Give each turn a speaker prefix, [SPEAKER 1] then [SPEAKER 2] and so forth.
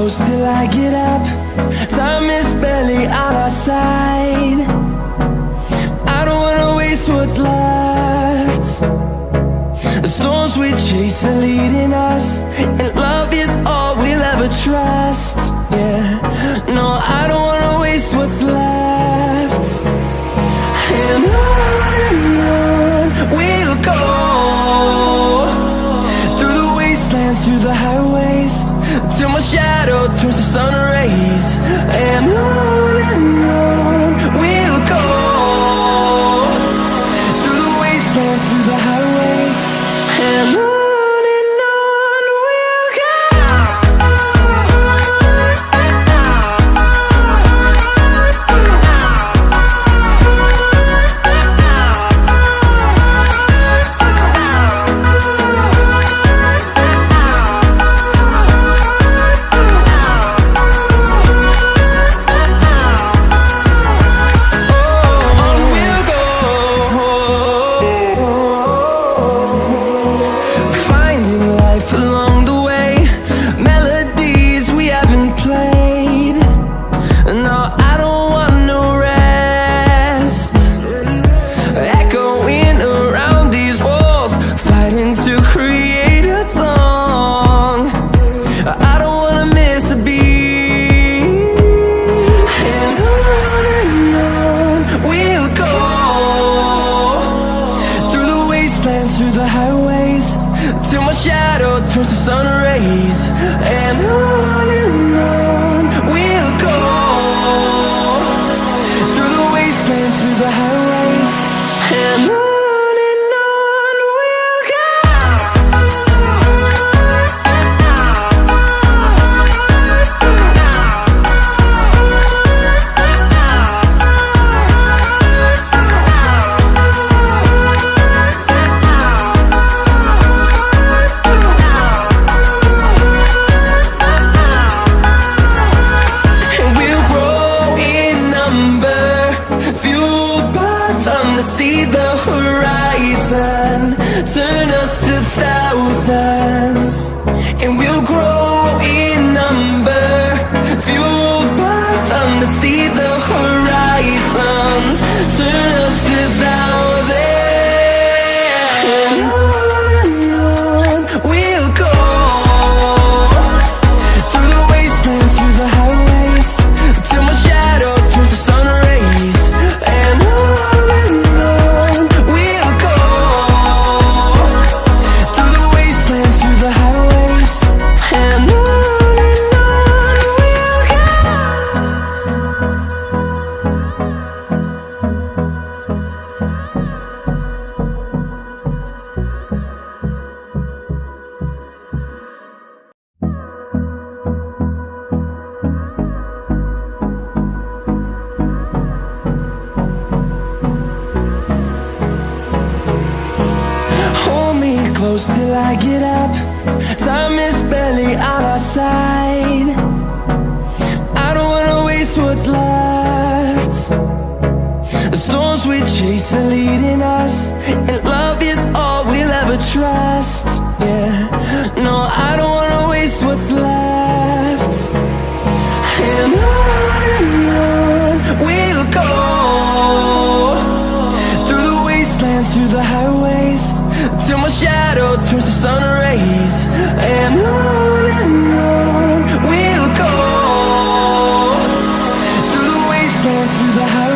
[SPEAKER 1] close till I get up. Time is barely on our side. I don't wanna waste what's left. The storms we chase are leading us, and love is all we'll ever trust. Yeah, no, I don't wanna waste what's left. And on we'll go, through the wastelands, through the highways, till my shadow turns to sun rays. And on we'll go, through the wastelands, through the highways, and on we'll go. Through the highways, till my shadow turns to sun rays. And on we'll go, through the wastelands, through the highways, and on we'll go. See the horizon turn us to thousands, and we'll grow in number, fueled by them. To see the horizon turn us to thousands, and on we'll go, through the wastelands, through the highways, till my shadow turns to sun rays. And close till I get up. Time is barely on our side. I don't wanna waste what's left. The storms we chase are leading us, and love is all we'll ever trust. Yeah, no, I don't wanna waste what's left. And on we'll go, through the wastelands, through the highways, till my shadow turns to sun rays. And on we'll go, through the wastelands, through the highways.